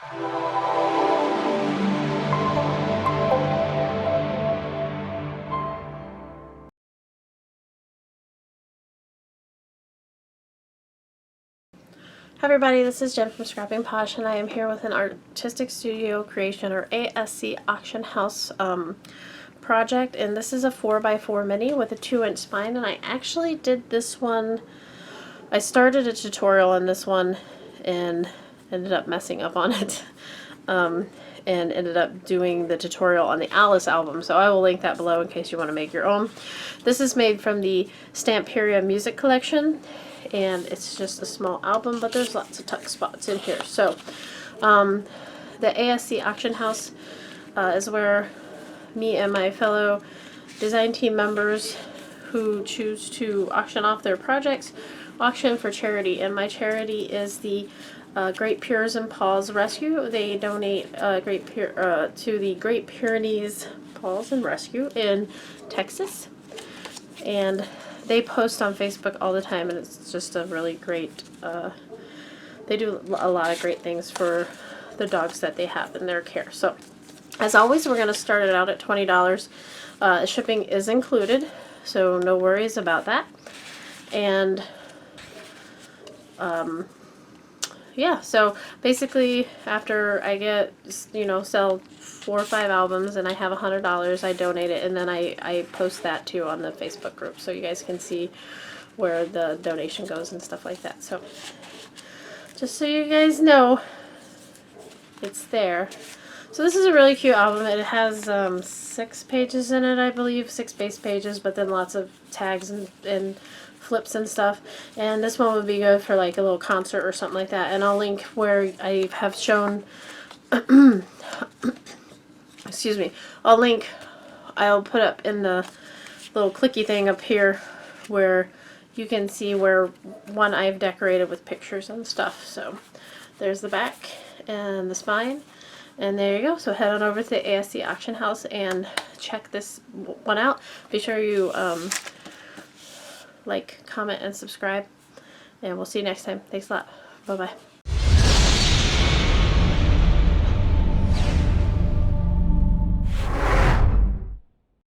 Hi everybody, this is Jen from Scrapping Posh, and I am here with an artistic studio creation, or ASC auction house project, and this is a 4x4 mini with a 2-inch spine. And I actually did this one, I started a tutorial on this one and ended up messing up on it and ended up doing the tutorial on the Alice album, so I will link that below in case you want to make your own. This is made from the Stamperia music collection, and it's just a small album, but there's lots of tuck spots in here. So the ASC auction house is where me and my fellow design team members who choose to auction off their projects auction for charity, and my charity is the Great Pyrenees and Paws Rescue. They donate to the Great Pyrenees Paws and Rescue in Texas, and they post on Facebook all the time, and it's just a really great, they do a lot of great things for the dogs that they have in their care. So as always, we're going to start it out at $20. Shipping is included, so no worries about that. And yeah, so basically after I get, sell 4 or 5 albums and I have $100, I donate it, and then I post that too on the Facebook group so you guys can see where the donation goes and stuff like that. So just so you guys know, it's there. So this is a really cute album. It has 6 pages in it, I believe, 6 base pages, but then lots of tags and flips and stuff. And this one would be good for like a little concert or something like that. And I'll link where I have shown, excuse me, I'll put up in the little clicky thing up here where you can see where one I've decorated with pictures and stuff. So there's the back and the spine. And there you go. So head on over to the ASC auction house and check this one out. Be sure you like, comment, and subscribe. And we'll see you next time. Thanks a lot. Bye-bye.